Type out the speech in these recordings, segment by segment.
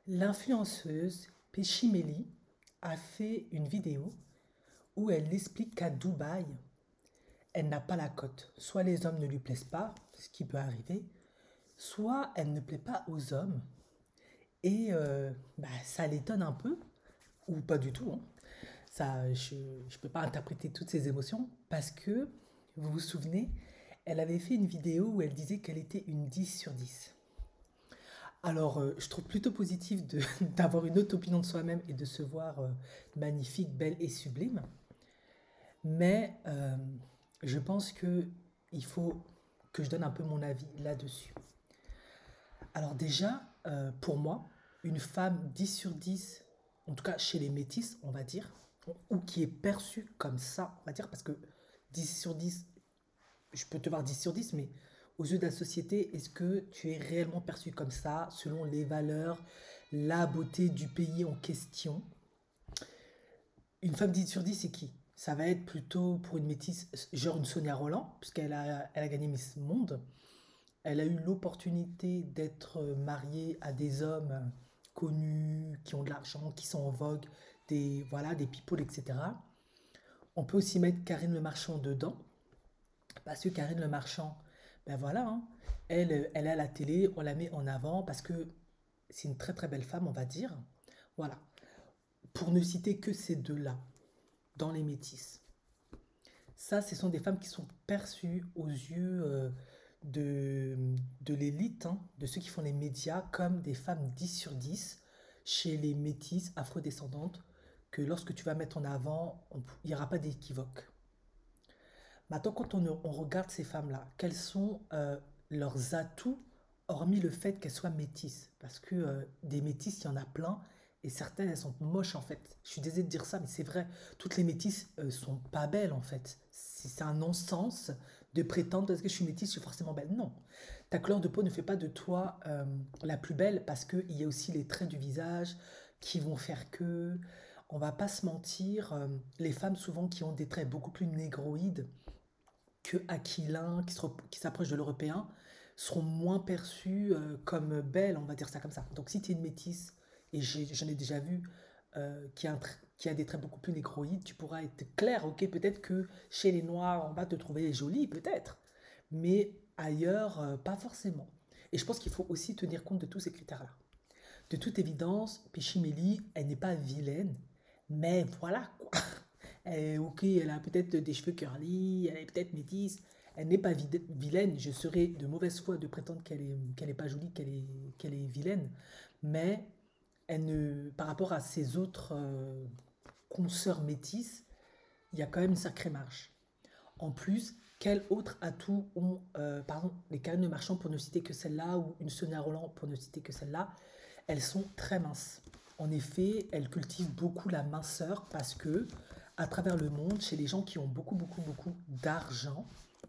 L'influenceuse Péchimeli a fait une vidéo où elle explique qu'à Dubaï, elle n'a pas la cote. Soit les hommes ne lui plaisent pas, ce qui peut arriver, soit elle ne plaît pas aux hommes. Et ça l'étonne un peu, ou pas du tout, hein. Ça, je ne peux pas interpréter toutes ses émotions parce que, vous vous souvenez, elle avait fait une vidéo où elle disait qu'elle était une 10 sur 10. Alors, je trouve plutôt positif d'avoir une autre opinion de soi-même et de se voir magnifique, belle et sublime. Mais je pense que il faut que je donne un peu mon avis là-dessus. Alors déjà, pour moi, une femme 10 sur 10, en tout cas chez les métis, on va dire, ou qui est perçue comme ça, on va dire, parce que 10 sur 10, je peux te voir 10 sur 10, mais aux yeux de la société, est-ce que tu es réellement perçu comme ça, selon les valeurs, la beauté du pays en question? Une femme 10 sur 10, c'est qui? Ça va être plutôt pour une métisse, genre une Sonia Rolland, puisqu'elle a gagné Miss Monde. Elle a eu l'opportunité d'être mariée à des hommes connus, qui ont de l'argent, qui sont en vogue, voilà, des people, etc. On peut aussi mettre Karine Le Marchand dedans, parce que Karine Le Marchand, ben voilà, hein, elle est à la télé, on la met en avant parce que c'est une très très belle femme, on va dire. Voilà. Pour ne citer que ces deux-là, dans les métis. Ça, ce sont des femmes qui sont perçues aux yeux de, de l'élite, hein, de ceux qui font les médias, comme des femmes 10 sur 10 chez les métisses afrodescendantes, que lorsque tu vas mettre en avant, il n'y aura pas d'équivoque. Maintenant, quand on regarde ces femmes-là, quels sont leurs atouts, hormis le fait qu'elles soient métisses? Parce que des métisses, il y en a plein, et certaines, elles sont moches en fait. Je suis désolée de dire ça, mais c'est vrai. Toutes les métisses sont pas belles en fait. C'est un non-sens de prétendre parce que je suis métisse, je suis forcément belle. Non. Ta couleur de peau ne fait pas de toi la plus belle parce qu'il y a aussi les traits du visage qui vont faire que, on va pas se mentir, les femmes souvent qui ont des traits beaucoup plus négroïdes, que aquilins, qui s'approchent de l'européen, seront moins perçus comme belles, on va dire ça comme ça. Donc si tu es une métisse, et j'en ai déjà vu, qui a des traits beaucoup plus négroïdes, tu pourras être clair, ok, peut-être que chez les noirs, on va te trouver jolie, peut-être, mais ailleurs, pas forcément. Et je pense qu'il faut aussi tenir compte de tous ces critères-là. De toute évidence, Pichimeli, elle n'est pas vilaine, mais voilà quoi. Ok, elle a peut-être des cheveux curly, elle est peut-être métisse, elle n'est pas vilaine. Je serais de mauvaise foi de prétendre qu'elle est pas jolie, qu'elle est vilaine, mais par rapport à ses autres consoeurs métisses, il y a quand même une sacrée marge. En plus, quel autre atout ont pardon, les Karine Le Marchand pour ne citer que celle-là ou une Sonia Rolland pour ne citer que celle-là? Elles sont très minces. En effet, elles cultivent beaucoup la minceur parce que à travers le monde, chez les gens qui ont beaucoup, beaucoup, beaucoup d'argent,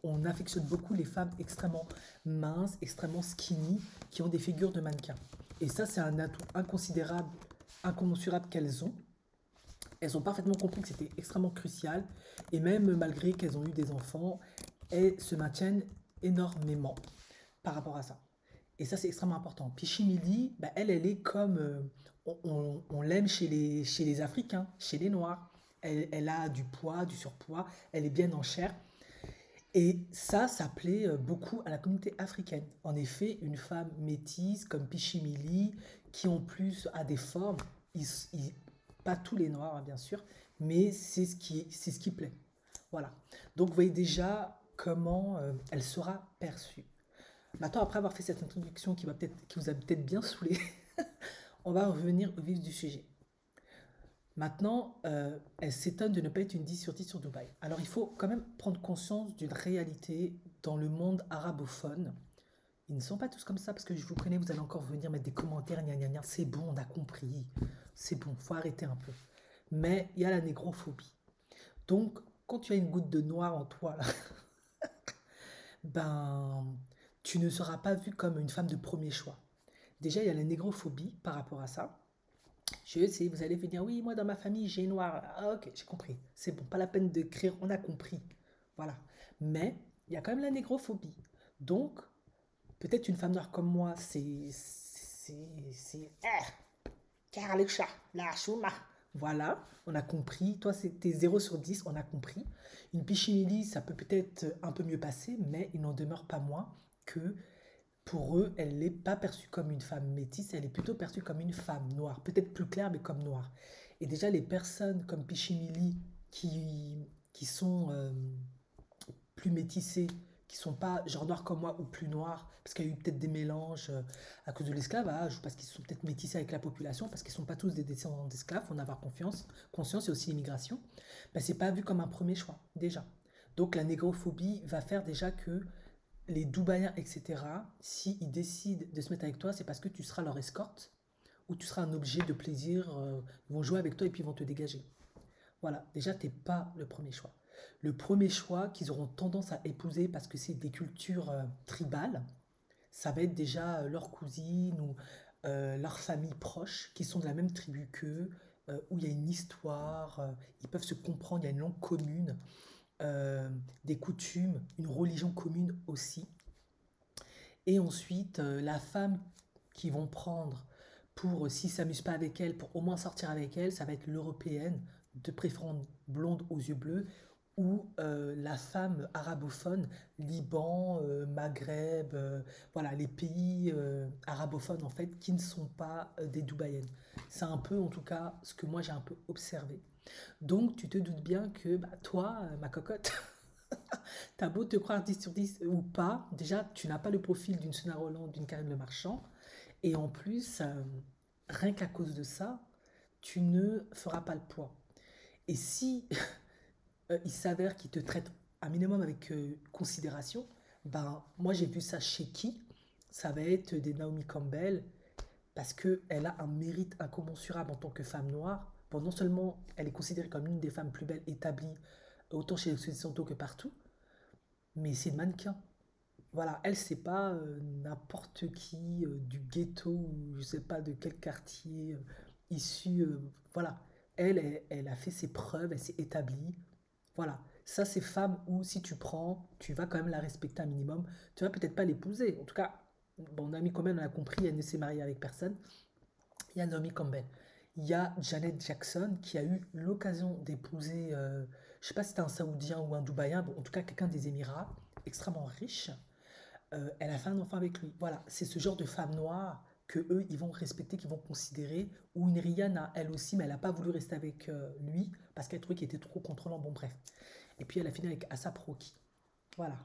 on affectionne beaucoup les femmes extrêmement minces, extrêmement skinny, qui ont des figures de mannequins. Et ça, c'est un atout inconsidérable, incommensurable qu'elles ont. Elles ont parfaitement compris que c'était extrêmement crucial. Et même malgré qu'elles ont eu des enfants, elles se maintiennent énormément par rapport à ça. Et ça, c'est extrêmement important. Puis Chimili, bah, elle est comme on l'aime chez les Africains, chez les Noirs. Elle a du poids, du surpoids, elle est bien en chair. Et ça plaît beaucoup à la communauté africaine. En effet, une femme métisse comme Pichimili, qui en plus a des formes, ils- ils- pas tous les noirs hein, bien sûr, mais c'est ce qui plaît. Voilà. Donc vous voyez déjà comment elle sera perçue. Maintenant, après avoir fait cette introduction qui vous a peut-être bien saoulé, on va revenir au vif du sujet. Maintenant, elle s'étonne de ne pas être une 10 sur 10 sur Dubaï. Alors, il faut quand même prendre conscience d'une réalité dans le monde arabophone. Ils ne sont pas tous comme ça parce que je vous connais, vous allez encore venir mettre des commentaires, gna gna gna. C'est bon, on a compris. C'est bon, faut arrêter un peu. Mais il y a la négrophobie. Donc, quand tu as une goutte de noir en toi, là, ben, tu ne seras pas vue comme une femme de premier choix. Déjà, il y a la négrophobie par rapport à ça. Je sais, vous allez venir, oui, moi dans ma famille, j'ai noir. Ah, ok, j'ai compris. C'est bon, pas la peine d'écrire, on a compris. Voilà. Mais il y a quand même la négrophobie. Donc, peut-être une femme noire comme moi, c'est Karlicha, la chouma. Voilà, on a compris. Toi, c'était 0 sur 10, on a compris. Une pichimili, ça peut peut-être un peu mieux passer, mais il n'en demeure pas moins que pour eux, elle n'est pas perçue comme une femme métisse, elle est plutôt perçue comme une femme noire. Peut-être plus claire, mais comme noire. Et déjà, les personnes comme Pichimili qui sont plus métissées, qui sont pas genre noirs comme moi ou plus noirs, parce qu'il y a eu peut-être des mélanges à cause de l'esclavage, ou parce qu'ils sont peut-être métissés avec la population, parce qu'ils ne sont pas tous des descendants d'esclaves, faut en avoir conscience, et aussi l'immigration, ben, c'est pas vu comme un premier choix, déjà. Donc la négrophobie va faire déjà que les Dubaïens, etc., s'ils décident de se mettre avec toi, c'est parce que tu seras leur escorte, ou tu seras un objet de plaisir, ils vont jouer avec toi et puis ils vont te dégager. Voilà, déjà, tu n'es pas le premier choix. Le premier choix qu'ils auront tendance à épouser parce que c'est des cultures tribales, ça va être déjà leur cousine ou leur famille proche qui sont de la même tribu qu'eux, où il y a une histoire, ils peuvent se comprendre, il y a une langue commune, des coutumes, une religion commune aussi. Et ensuite, la femme qu'ils vont prendre pour, s'ils ne s'amusent pas avec elle, pour au moins sortir avec elle, ça va être l'européenne, de préférence blonde aux yeux bleus, ou la femme arabophone, Liban, Maghreb, voilà, les pays arabophones en fait, qui ne sont pas des Dubaïennes. C'est un peu, en tout cas, ce que moi j'ai un peu observé. Donc tu te doutes bien que bah, toi, ma cocotte, t'as beau te croire 10 sur 10 ou pas, déjà tu n'as pas le profil d'une Sonia Roland, d'une Karine Le Marchand, et en plus, rien qu'à cause de ça, tu ne feras pas le poids. Et si il s'avère qu'il te traite un minimum avec considération, ben moi j'ai vu ça chez qui? Ça va être des Naomi Campbell, parce qu'elle a un mérite incommensurable en tant que femme noire. Bon, non seulement elle est considérée comme l'une des femmes plus belles établies, autant chez les Occidentaux que partout, mais c'est une mannequin. Voilà, elle, c'est pas n'importe qui du ghetto ou je sais pas de quel quartier issu. Voilà, elle a fait ses preuves, elle s'est établie. Voilà, ça, c'est femme où si tu prends, tu vas quand même la respecter un minimum. Tu vas peut-être pas l'épouser. En tout cas, bon, Naomi Campbell, on a compris, elle ne s'est mariée avec personne. Il y a Naomi Campbell. Il y a Janet Jackson qui a eu l'occasion d'épouser, je sais pas si c'était un Saoudien ou un Dubaïen, bon, en tout cas quelqu'un des Émirats, extrêmement riche. Elle a fait un enfant avec lui. Voilà, c'est ce genre de femme noire que eux ils vont respecter, qu'ils vont considérer. Ou une Rihanna, elle aussi, mais elle n'a pas voulu rester avec lui parce qu'elle trouvait qu'il était trop contrôlant. Bon, bref. Et puis elle a fini avec Asap Rocky. Voilà.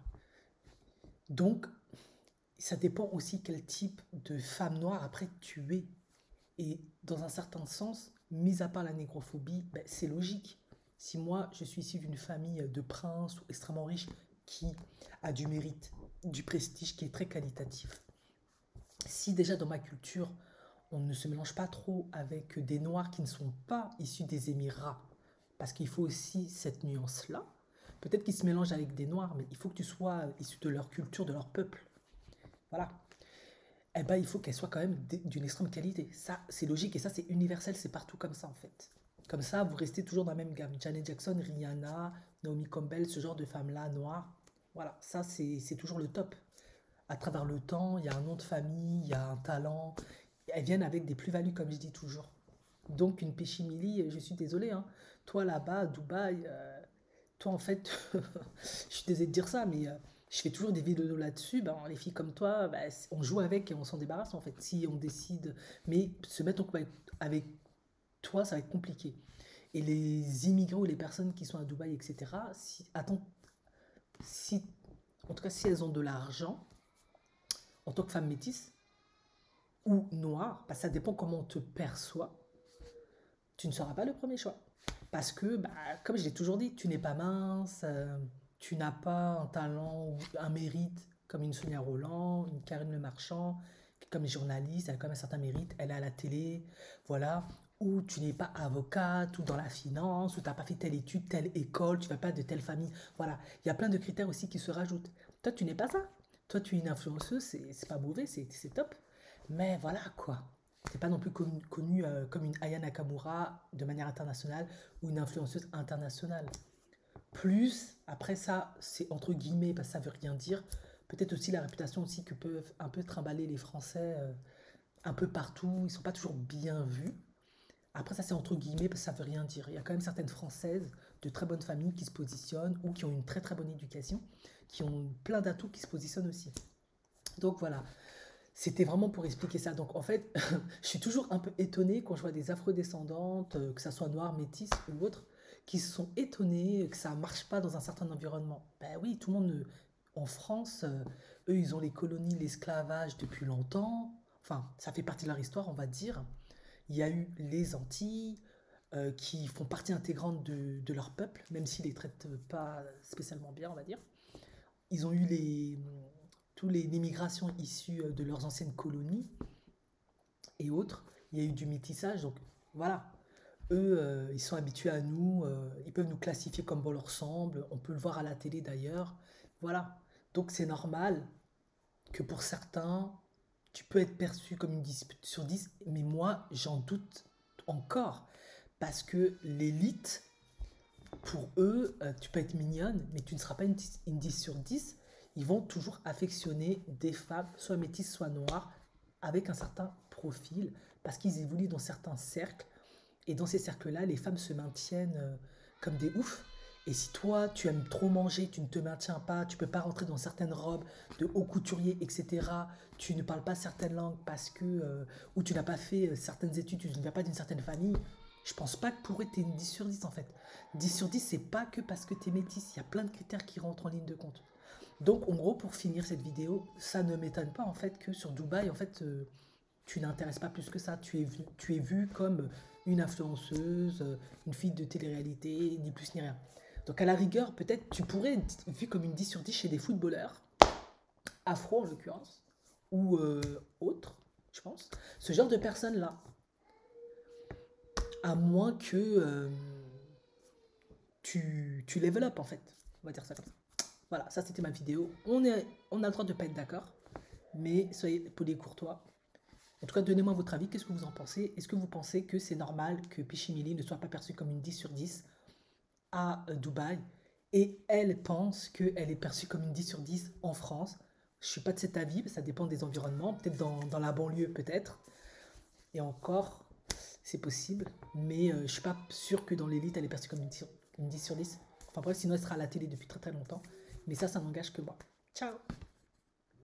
Donc, ça dépend aussi quel type de femme noire après tu es. Et dans un certain sens, mis à part la négrophobie, ben, c'est logique. Si moi, je suis issu d'une famille de princes ou extrêmement riche qui a du mérite, du prestige qui est très qualitatif, si déjà dans ma culture, on ne se mélange pas trop avec des noirs qui ne sont pas issus des Émirats, parce qu'il faut aussi cette nuance-là, peut-être qu'ils se mélangent avec des noirs, mais il faut que tu sois issu de leur culture, de leur peuple. Voilà. Eh ben, il faut qu'elle soit quand même d'une extrême qualité. Ça, c'est logique et ça, c'est universel, c'est partout comme ça en fait. Comme ça, vous restez toujours dans la même gamme. Janet Jackson, Rihanna, Naomi Campbell, ce genre de femmes-là, noires. Voilà, ça, c'est toujours le top. À travers le temps, il y a un nom de famille, il y a un talent. Elles viennent avec des plus-values, comme je dis toujours. Donc, une Péchimili, je suis désolé, hein. Toi là-bas, à Dubaï, toi en fait, je suis désolé de dire ça, mais je fais toujours des vidéos là-dessus. Ben, les filles comme toi, ben, on joue avec et on s'en débarrasse en fait, si on décide. Mais se mettre en couple avec toi, ça va être compliqué. Et les immigrés ou les personnes qui sont à Dubaï, etc., si, en tout cas, si elles ont de l'argent, en tant que femme métisse ou noire, bah, ça dépend comment on te perçoit, tu ne seras pas le premier choix. Parce que, bah, comme je l'ai toujours dit, tu n'es pas mince, tu n'as pas un talent ou un mérite comme une Sonia Roland, une Karine Le Marchand, qui, comme journaliste, elle a quand même un certain mérite, elle est à la télé, voilà, ou tu n'es pas avocate, ou dans la finance, ou tu n'as pas fait telle étude, telle école, tu ne vas pas de telle famille, voilà. Il y a plein de critères aussi qui se rajoutent. Toi, tu n'es pas ça. Toi, tu es une influenceuse, c'est pas mauvais, c'est top. Mais voilà, quoi. T'es pas non plus connue comme une Aya Nakamura de manière internationale ou une influenceuse internationale. Plus, après ça, c'est entre guillemets, parce que ça veut rien dire, peut-être aussi la réputation aussi que peuvent un peu trimballer les Français un peu partout. Ils sont pas toujours bien vus. Après, ça, c'est entre guillemets parce que ça veut rien dire. Il y a quand même certaines Françaises de très bonnes familles qui se positionnent ou qui ont une très très bonne éducation, qui ont plein d'atouts qui se positionnent aussi. Donc voilà, c'était vraiment pour expliquer ça. Donc en fait, je suis toujours un peu étonnée quand je vois des afrodescendantes, que ça soit noires, métisses ou autres, qui se sont étonnées que ça ne marche pas dans un certain environnement. Ben oui, tout le monde, en France, eux, ils ont les colonies, l'esclavage depuis longtemps. Enfin, ça fait partie de leur histoire, on va dire. Il y a eu les Antilles, qui font partie intégrante de leur peuple, même s'ils les traitent pas spécialement bien, on va dire. Ils ont eu les migrations issues de leurs anciennes colonies et autres. Il y a eu du métissage, donc voilà. Eux, ils sont habitués à nous, ils peuvent nous classifier comme bon leur semble, on peut le voir à la télé d'ailleurs. Voilà. Donc c'est normal que pour certains, tu peux être perçu comme une 10 sur 10, mais moi, j'en doute encore. Parce que l'élite, pour eux, tu peux être mignonne, mais tu ne seras pas une 10 sur 10. Ils vont toujours affectionner des femmes, soit métisses, soit noires, avec un certain profil, parce qu'ils évoluent dans certains cercles. Et dans ces cercles-là, les femmes se maintiennent comme des oufs. Et si toi, tu aimes trop manger, tu ne te maintiens pas, tu peux pas rentrer dans certaines robes de haut couturier, etc. Tu ne parles pas certaines langues parce que, ou tu n'as pas fait certaines études, tu ne viens pas d'une certaine famille. Je pense pas que pour eux, tu es une 10 sur 10 en fait. 10 sur 10, c'est pas que parce que tu es métisse. Il y a plein de critères qui rentrent en ligne de compte. Donc, en gros, pour finir cette vidéo, ça ne m'étonne pas en fait que sur Dubaï, en fait, tu n'intéresses pas plus que ça. Tu es vu comme une influenceuse, une fille de télé-réalité, ni plus ni rien. Donc à la rigueur, peut-être tu pourrais être vu comme une 10 sur 10 chez des footballeurs, afro en l'occurrence, ou autres, je pense. Ce genre de personnes-là. À moins que tu level up en fait. On va dire ça comme ça. Voilà, ça c'était ma vidéo. On a le droit de ne pas être d'accord, mais soyez polis courtois. En tout cas, donnez-moi votre avis. Qu'est-ce que vous en pensez? Est-ce que vous pensez que c'est normal que Pichimili ne soit pas perçue comme une 10 sur 10 à Dubaï et elle pense qu'elle est perçue comme une 10 sur 10 en France? Je ne suis pas de cet avis, ça dépend des environnements. Peut-être dans la banlieue, peut-être. Et encore, c'est possible. Mais je ne suis pas sûr que dans l'élite, elle est perçue comme une 10 sur 10. Enfin bref, sinon elle sera à la télé depuis très très longtemps. Mais ça n'engage que moi. Ciao!